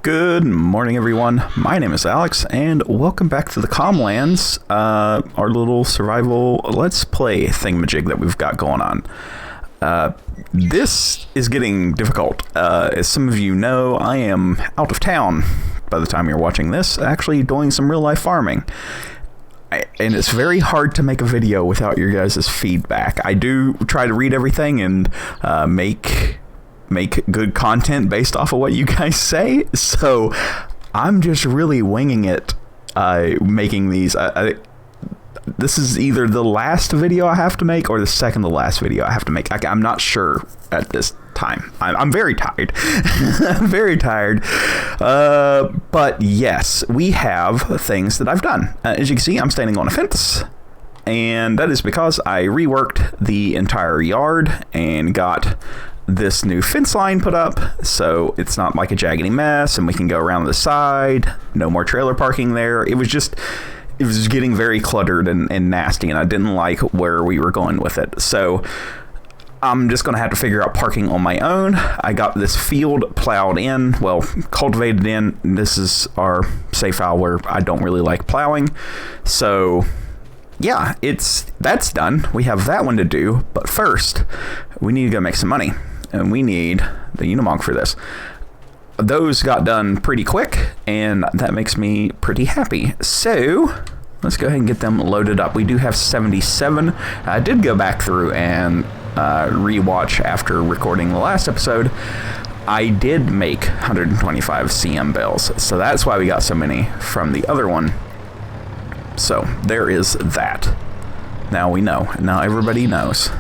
Good morning, everyone. My name is Alex, and welcome back to the Comlands, our little survival Let's Play thingamajig that we've got going on. This is getting difficult. As some of you know, I am out of town by the time you're watching this, actually doing some real-life farming. And it's very hard to make a video without your guys' feedback. I do try to read everything and make good content based off of what you guys say, so I'm just really winging it, making these. This is either the last video I have to make or the second to last video I have to make. I'm not sure at this time. I'm very tired. I'm very tired. But yes, we have things that I've done. As you can see, I'm standing on a fence. And that is because I reworked the entire yard and got this new fence line put up, so it's not like a jaggedy mess, and we can go around the side. No more trailer parking there. It was just getting very cluttered and nasty, and I didn't like where we were going with it. So I'm just going to have to figure out parking on my own. I got this field plowed in, well, cultivated in. This is our save file where I don't really like plowing. So yeah, that's done. We have that one to do, but first we need to go make some money, and we need the Unimog for this. Those got done pretty quick, and that makes me pretty happy. So let's go ahead and get them loaded up. We do have 77. I did go back through and rewatch after recording the last episode. I did make 125 CM bales, so that's why we got so many from the other one. So there is that. Now we know. Now everybody knows.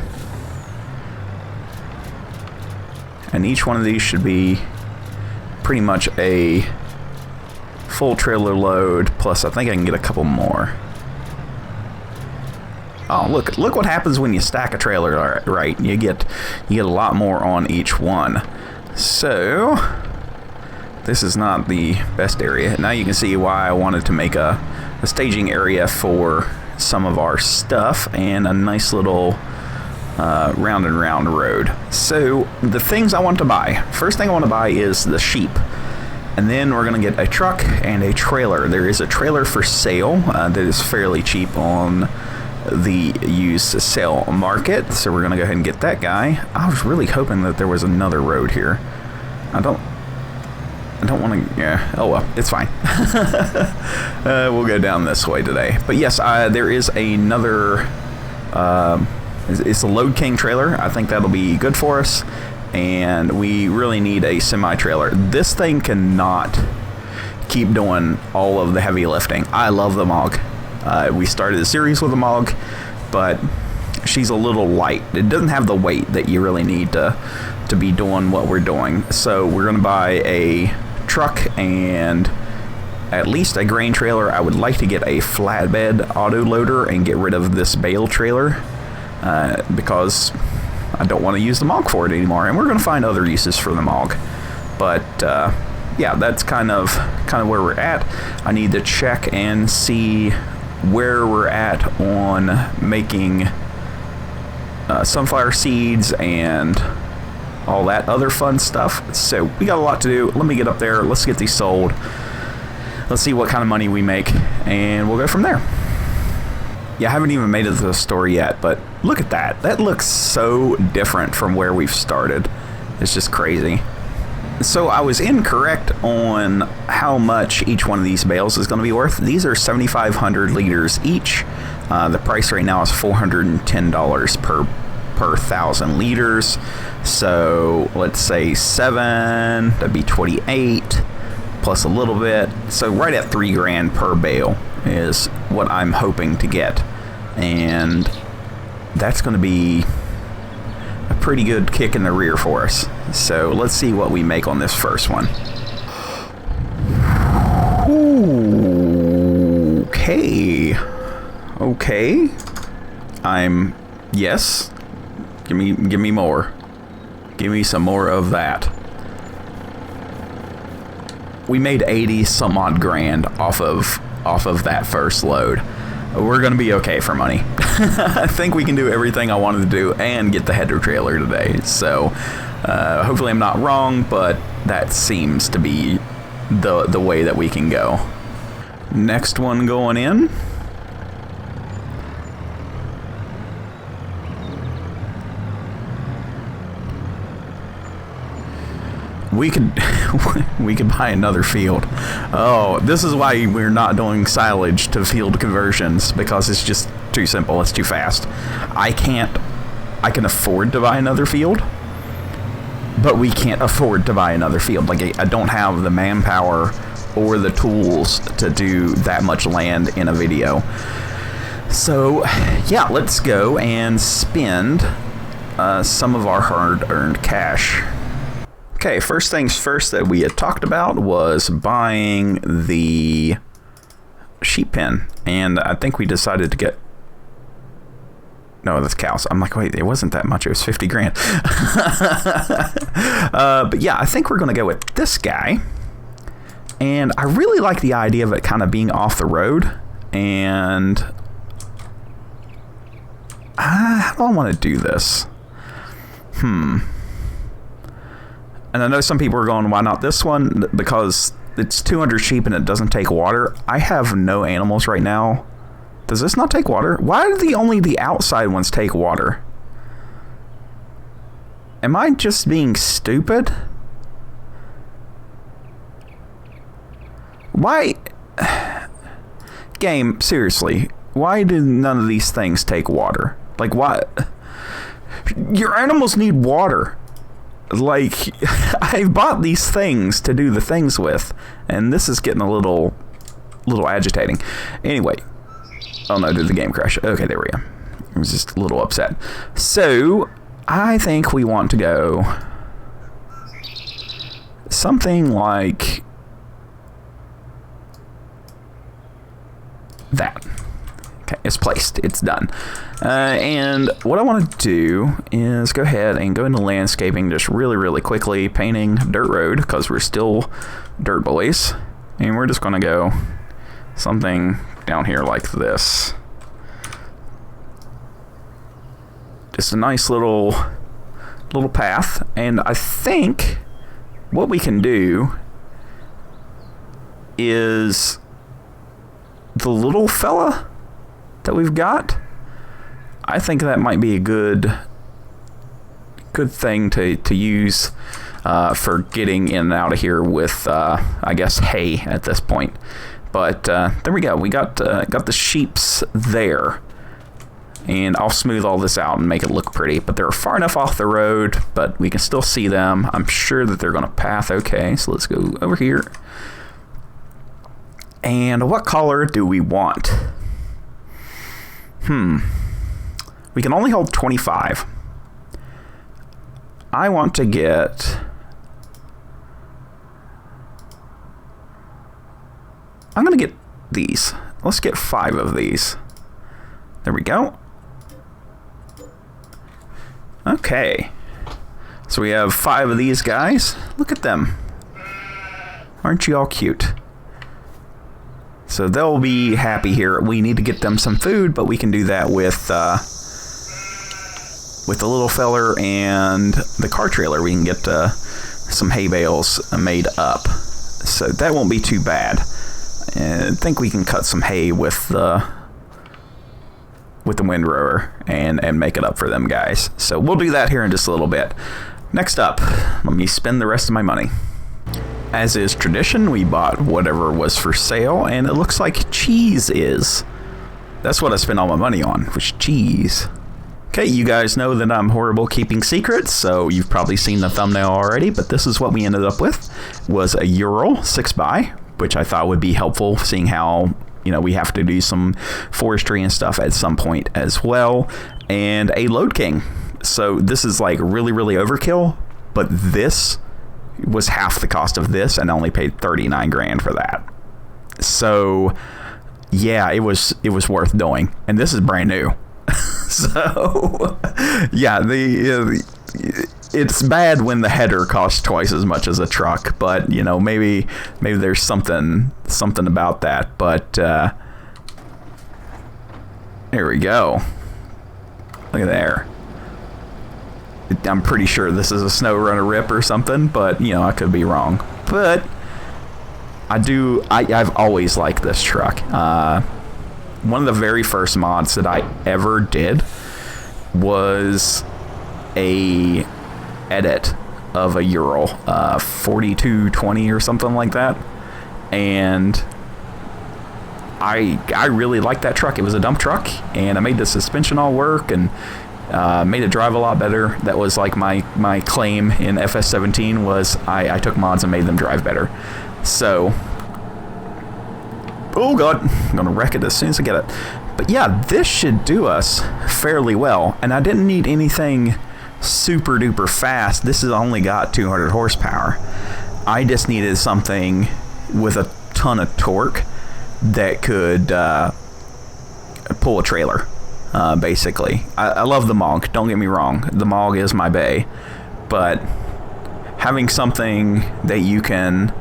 And each one of these should be pretty much a full trailer load, plus I think I can get a couple more. Oh, look what happens when you stack a trailer right. You get a lot more on each one. So this is not the best area. Now you can see why I wanted to make a staging area for some of our stuff and a nice little round and round road. So the things I want to buy. First thing I want to buy is the sheep. And then we're going to get a truck and a trailer. There is a trailer for sale that is fairly cheap on the used sale market. So we're going to go ahead and get that guy. I was really hoping that there was another road here. I don't want to, yeah, oh well, it's fine. We'll go down this way today. But yes, there is another, it's a Load King trailer. I think that'll be good for us. And we really need a semi-trailer. This thing cannot keep doing all of the heavy lifting. I love the Mog. We started the series with a Mog, but she's a little light. It doesn't have the weight that you really need to be doing what we're doing. So we're going to buy a truck and at least a grain trailer. I would like to get a flatbed auto loader and get rid of this Bale trailer because I don't want to use the Mog for it anymore, and we're going to find other uses for the Mog. But yeah, that's kind of where we're at. I need to check and see where we're at on making sunflower seeds and all that other fun stuff. So we got a lot to do. Let me get up there. Let's get these sold. Let's see what kind of money we make, and we'll go from there. Yeah, I haven't even made it to the store yet, but look at that. That looks so different from where we've started. It's just crazy. So I was incorrect on how much each one of these bales is going to be worth. These are 7,500 liters each. The price right now is $410 per 1,000 liters. So let's say 7, that'd be 28 plus a little bit. So right at $3,000 per bale is what I'm hoping to get. And that's going to be a pretty good kick in the rear for us. So let's see what we make on this first one. Ooh, okay. Yes. Give me more. Give me some more of that. We made 80 some odd grand off of that first load. We're gonna be okay for money. I think we can do everything I wanted to do and get the header trailer today. So hopefully I'm not wrong, but that seems to be the way that we can go. Next one going in. We could buy another field. Oh, this is why we're not doing silage to field conversions, because it's just too simple. It's too fast. I can afford to buy another field, but we can't afford to buy another field. Like, I don't have the manpower or the tools to do that much land in a video. So yeah, let's go and spend some of our hard-earned cash. Okay, first things first that we had talked about was buying the sheep pen, and I think we decided to get... No, that's cows. I'm like, wait, it wasn't that much. It was 50 grand. But yeah, I think we're going to go with this guy, and I really like the idea of it kind of being off the road, and how do I want to do this? And I know some people are going, why not this one? Because it's 200 sheep and it doesn't take water. I have no animals right now. Does this not take water? Why do only the outside ones take water? Am I just being stupid? Why? Game, seriously. Why do none of these things take water? Like, why? Your animals need water. Like, I bought these things to do the things with, and this is getting a little agitating. Anyway, oh no, did the game crash? Okay, there we go. I was just a little upset. So, I think we want to go something like that. Okay, it's placed. It's done. And what I want to do is go ahead and go into landscaping just really quickly, painting dirt road, because we're still dirt boys. And we're just going to go something down here like this. Just a nice little path. And I think what we can do is the little fella that we've got, I think that might be a good thing to use for getting in and out of here with I guess hay at this point. But there we go. We got the sheeps there, and I'll smooth all this out and make it look pretty. But they're far enough off the road, but we can still see them. I'm sure that they're going to path okay. So let's go over here. And what color do we want? We can only hold 25. I want to get... I'm going to get these. Let's get 5 of these. There we go. Okay. So we have 5 of these guys. Look at them. Aren't you all cute? So they'll be happy here. We need to get them some food, but we can do that with the little feller and the car trailer. We can get some hay bales made up. So that won't be too bad. I think we can cut some hay with the windrower and make it up for them guys. So we'll do that here in just a little bit. Next up, let me spend the rest of my money. As is tradition, we bought whatever was for sale, and it looks like cheese is. That's what I spent all my money on, was cheese. Okay, you guys know that I'm horrible keeping secrets, so you've probably seen the thumbnail already, but this is what we ended up with. Was a Ural 6x, which I thought would be helpful, seeing how, you know, we have to do some forestry and stuff at some point as well, and a Load King. So this is like really overkill, but this was half the cost of this, and I only paid 39 grand for that. So yeah, it was worth doing, and this is brand new. So yeah, it's bad when the header costs twice as much as a truck, but you know, maybe there's something about that. But there we go. Look at there. I'm pretty sure this is a snow runner rip or something, but you know, I could be wrong. But I've always liked this truck. One of the very first mods that I ever did was a edit of a Ural 4220 or something like that, and I really liked that truck. It was a dump truck, and I made the suspension all work and made it drive a lot better. That was like my claim in FS17 was I took mods and made them drive better. So, oh god, I'm gonna wreck it as soon as I get it. But yeah, this should do us fairly well, and I didn't need anything super duper fast. This has only got 200 horsepower. I just needed something with a ton of torque that could pull a trailer, basically. I love the Mog, don't get me wrong. The Mog is my bae, but having something that you can,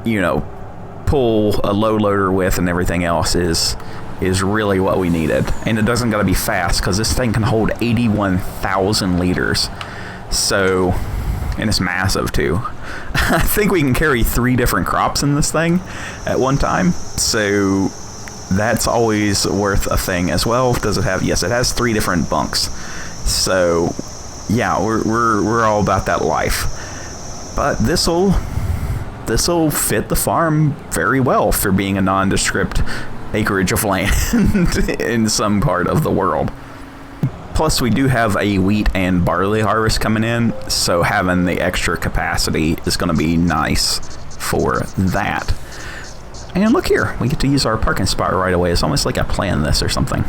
you know, pull a low loader with and everything else is really what we needed. And it doesn't gotta be fast, because this thing can hold 81,000 liters. So, and it's massive too. I think we can carry 3 different crops in this thing at one time. So that's always worth a thing as well. Does it have? Yes, it has 3 different bunks. So yeah, we're all about that life. But this'll fit the farm very well for being a nondescript acreage of land in some part of the world. Plus, we do have a wheat and barley harvest coming in, so having the extra capacity is going to be nice for that. And look here, we get to use our parking spot right away. It's almost like I planned this or something.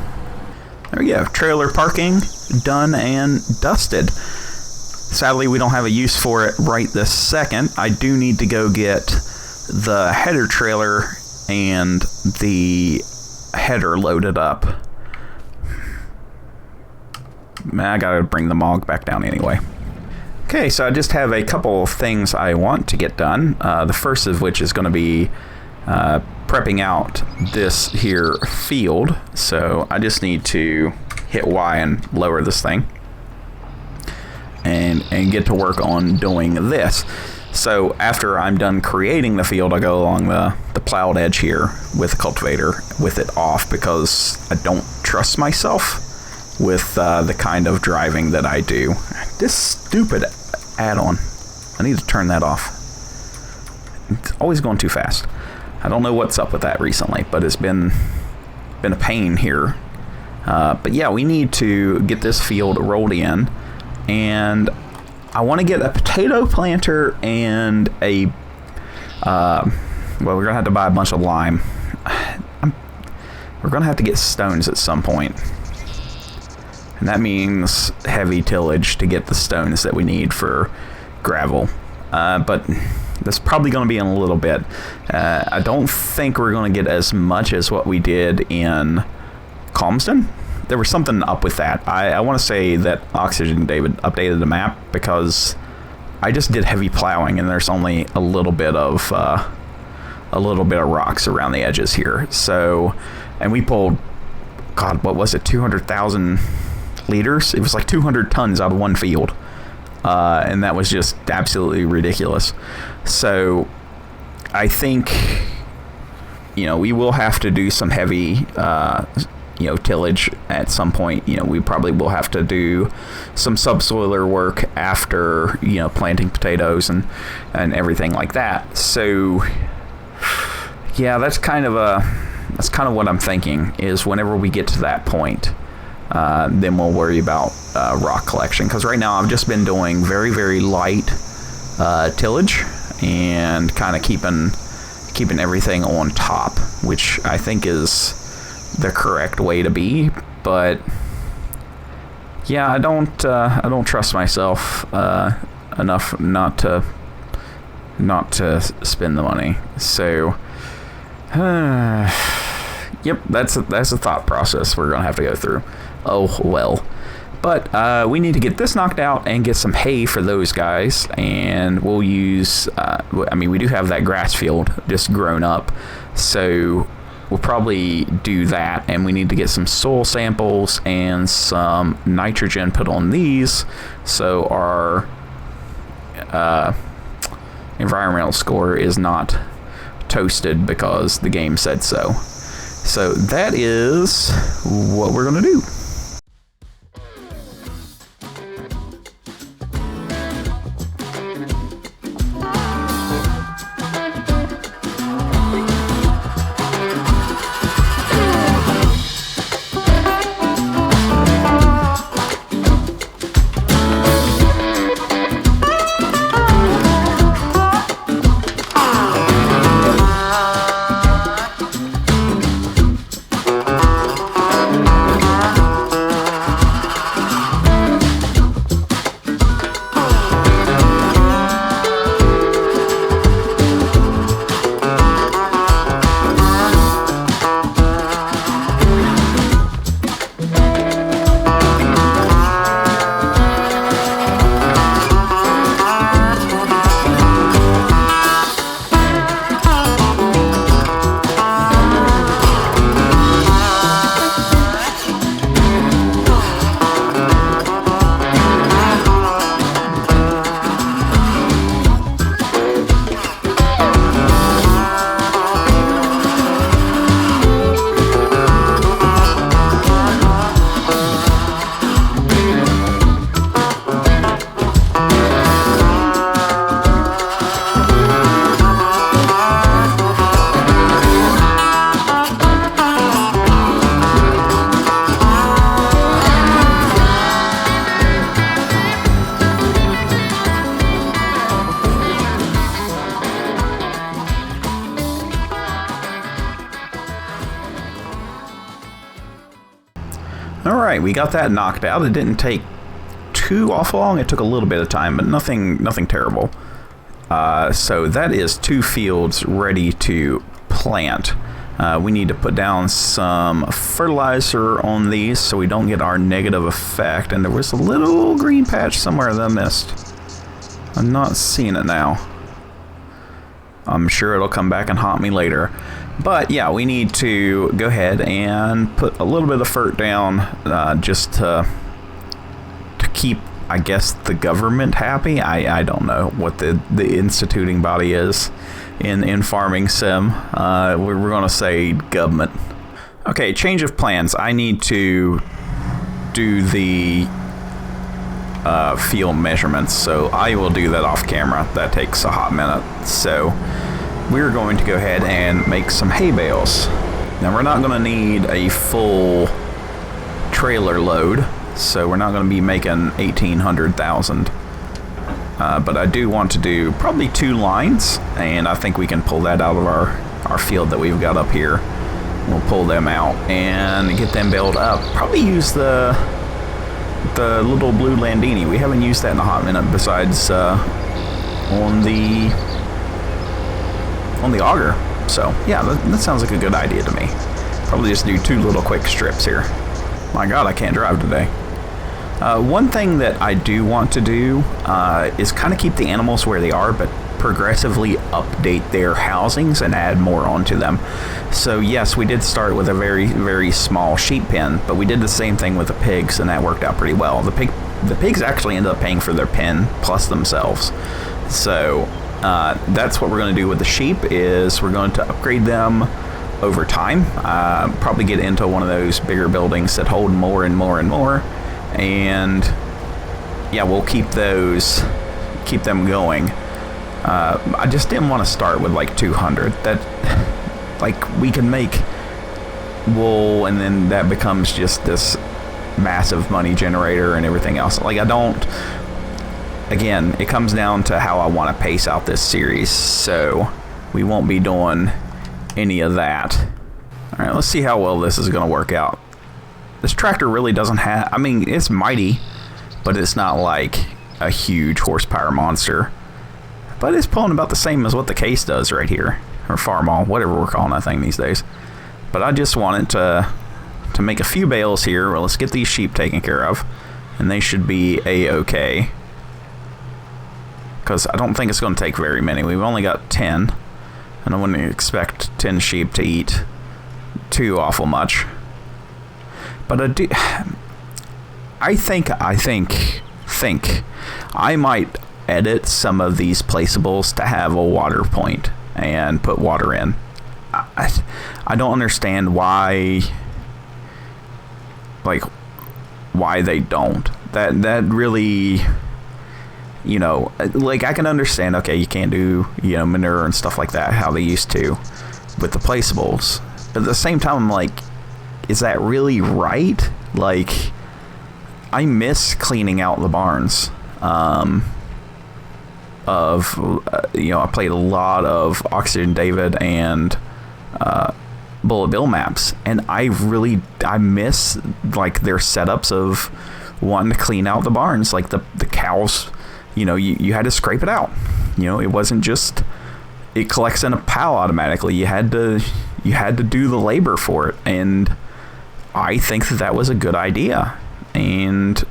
There we go, trailer parking done and dusted. Sadly, we don't have a use for it right this second. I do need to go get the header trailer and the header loaded up. I gotta bring the Mog back down anyway. Okay, so I just have a couple of things I want to get done. The first of which is going to be prepping out this here field. So I just need to hit Y and lower this thing and get to work on doing this. So after I'm done creating the field, I go along the plowed edge here with the cultivator with it off, because I don't trust myself with the kind of driving that I do. This stupid add-on, I need to turn that off. It's always going too fast. I don't know what's up with that recently, but it's been a pain here. But yeah, we need to get this field rolled in, and I want to get a potato planter and a well, we're gonna have to buy a bunch of lime. We're gonna have to get stones at some point, and that means heavy tillage to get the stones that we need for gravel. But that's probably going to be in a little bit. I don't think we're going to get as much as what we did in Calmsden. There was something up with that. I want to say that Oxygen David updated the map, because I just did heavy plowing and there's only a little bit of rocks around the edges here. So, and we pulled, God, what was it? 200,000 liters. It was like 200 tons out of one field. And that was just absolutely ridiculous. So I think, you know, we will have to do some heavy, tillage at some point. You know, we probably will have to do some subsoiler work after, planting potatoes and everything like that. So yeah, that's kind of what I'm thinking, is whenever we get to that point, then we'll worry about rock collection. Because right now I've just been doing very, very light tillage and kind of keeping everything on top, which I think is the correct way to be. But yeah, I don't trust myself enough not to spend the money. So yep, that's a thought process we're gonna have to go through. Oh well. But we need to get this knocked out and get some hay for those guys, and we'll use we do have that grass field just grown up, so we'll probably do that. And we need to get some soil samples and some nitrogen put on these, so our environmental score is not toasted because the game said so. So that is what we're going to do. Alright, we got that knocked out. It didn't take too awful long. It took a little bit of time, but nothing terrible. So that is 2 fields ready to plant. We need to put down some fertilizer on these so we don't get our negative effect. And there was a little green patch somewhere that I missed. I'm not seeing it now. I'm sure it'll come back and haunt me later. But yeah, we need to go ahead and put a little bit of fert down just to keep, I guess, the government happy. I don't know what the instituting body is in farming sim. We're going to say government. Okay, change of plans. I need to do the field measurements, so I will do that off camera. That takes a hot minute. So we're going to go ahead and make some hay bales. Now we're not going to need a full trailer load, so we're not going to be making 1,800,000. But I do want to do probably 2 lines, and I think we can pull that out of our field that we've got up here. We'll pull them out and get them baled up. Probably use the little blue Landini. We haven't used that in a hot minute besides on the auger. So yeah, that sounds like a good idea to me. Probably just do 2 little quick strips here. My God, I can't drive today. One thing that I do want to do is kind of keep the animals where they are, but progressively update their housings and add more onto them. So yes, we did start with a very small sheep pen, but we did the same thing with the pigs, and that worked out pretty well. The pigs actually ended up paying for their pen plus themselves. So that's what we're going to do with the sheep, is we're going to upgrade them over time. Probably get into one of those bigger buildings that hold more and more and more, and yeah, we'll keep them going. I just didn't want to start with like 200. That, like, we can make wool and then that becomes just this massive money generator and everything else. Like, I don't. Again, it comes down to how I want to pace out this series, so we won't be doing any of that. All right, let's see how well this is going to work out. This tractor really doesn't have, I mean, it's mighty, but it's not like a huge horsepower monster. But it's pulling about the same as what the case does right here, or Farmall, whatever we're calling that thing these days. But I just wanted to make a few bales here. Well, let's get these sheep taken care of, and they should be a-okay. Because I don't think it's going to take very many. We've only got 10, and I wouldn't expect 10 sheep to eat too awful much. But I think I might edit some of these placeables to have a water point and put water in. I don't understand why, like, why they don't. That really, you know, like, I can understand, okay, you can't do, you know, manure and stuff like that how they used to with the placeables. But at the same time, I'm like, is that really right? Like, I miss cleaning out the barns. You know, I played a lot of Oxygen David and Bullet Bill maps, and I miss, like, their setups of wanting to clean out the barns. Like, the cows, you know, you had to scrape it out. You know, it wasn't just, it collects in a pile automatically. You had to do the labor for it, and I think that was a good idea, and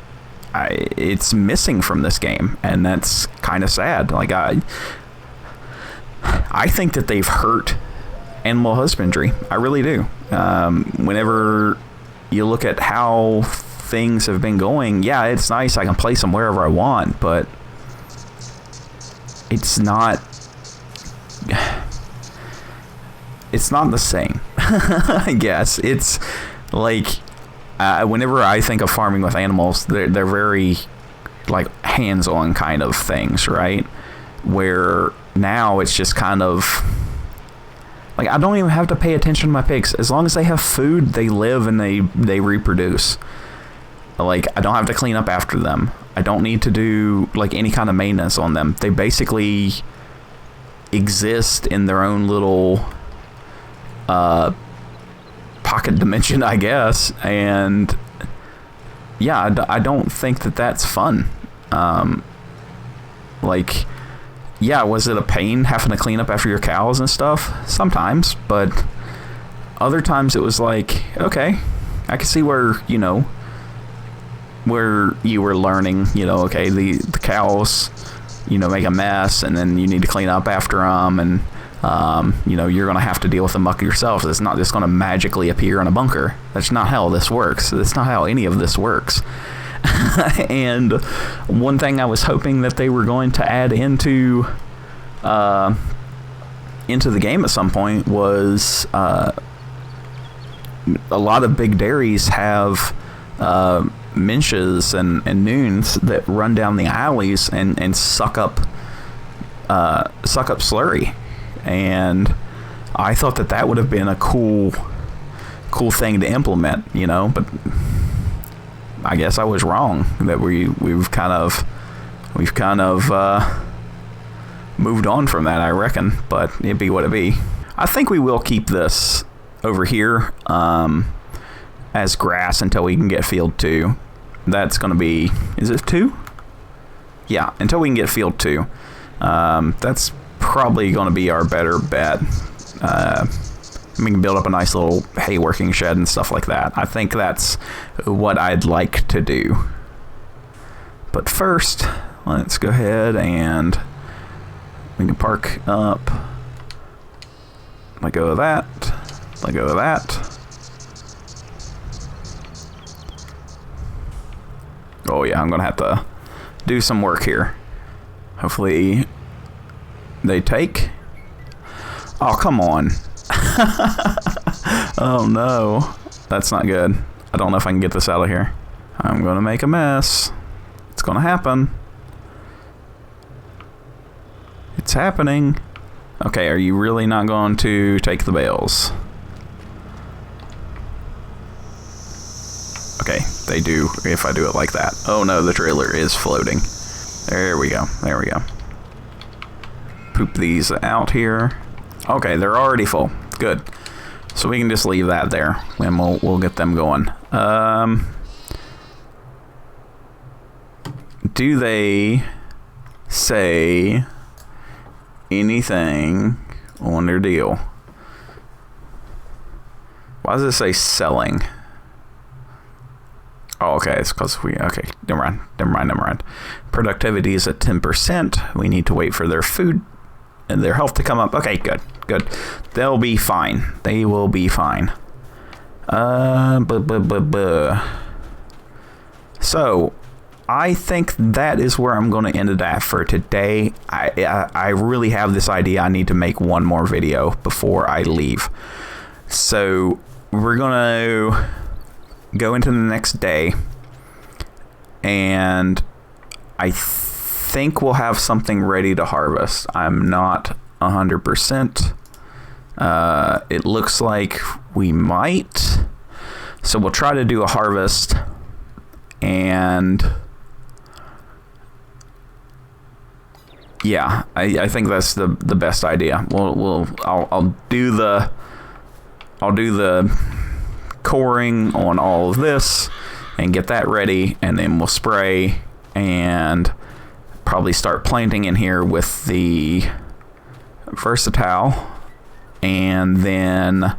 it's missing from this game, and that's kind of sad. Like, I think that they've hurt animal husbandry. I really do. Whenever you look at how things have been going, yeah, it's nice. I can place them wherever I want, but it's not the same. I guess it's like, whenever I think of farming with animals, they're very, like, hands-on kind of things, right? Where now it's just kind of like, I don't even have to pay attention to my pigs. As long as they have food, they live and they reproduce. Like, I don't have to clean up after them. I don't need to do, like, any kind of maintenance on them. They basically exist in their own little pocket dimension, I guess. And yeah, I don't think that that's fun. Like, yeah, was it a pain having to clean up after your cows and stuff? Sometimes, but other times it was like, okay, I can see where, you know, where you were learning, you know, okay, the cows, you know, make a mess, and then you need to clean up after them, and you know, you're going to have to deal with the muck yourself. It's not just going to magically appear in a bunker. That's not how this works. That's not how any of this works. And one thing I was hoping that they were going to add into the game at some point was a lot of big dairies have minches and noons that run down the alleys and suck up slurry. And I thought that would have been a cool thing to implement, you know, but I guess I was wrong. That we've kind of moved on from that, I reckon. But it'd be what it be. I think we will keep this over here as grass until we can get field 2. That's going to be, is it 2? Yeah, until we can get field 2. That's probably going to be our better bet. We can build up a nice little hay working shed and stuff like that. I think that's what I'd like to do. But first, let's go ahead and we can park up. Let go of that. Let go of that. Oh yeah, I'm going to have to do some work here. Hopefully they take. Oh, come on. Oh no, that's not good. I don't know if I can get this out of here. I'm gonna make a mess. It's gonna happen. It's happening. Okay, are you really not going to take the bales? Okay, they do if I do it like that. Oh no, the trailer is floating. There we go. There we go. Poop these out here. Okay, they're already full. Good. So we can just leave that there, and we'll get them going. Do they say anything on their deal? Why does it say selling? Oh, okay, it's because okay, never mind. Productivity is at 10%. We need to wait for their food and their health to come up. Okay, good. They'll be fine. They will be fine. So, I think that is where I'm going to end it at for today. I really have this idea. I need to make one more video before I leave. So we're going to go into the next day, and I think we'll have something ready to harvest. I'm not 100%. It looks like we might. So we'll try to do a harvest, and yeah, I think that's the best idea. I'll do the coring on all of this and get that ready, and then we'll spray and probably start planting in here with the versatile, and then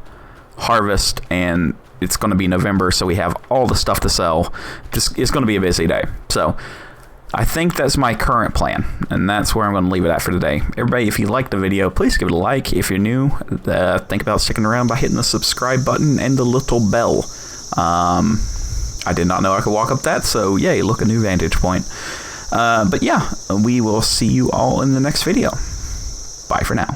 harvest. And it's going to be November, so we have all the stuff to sell. It's going to be a busy day. So I think that's my current plan, and that's where I'm going to leave it at for today. Everybody, if you liked the video, please give it a like. If you're new, think about sticking around by hitting the subscribe button and the little bell. I did not know I could walk up that, so yay, look, a new vantage point. But yeah, we will see you all in the next video. Bye for now.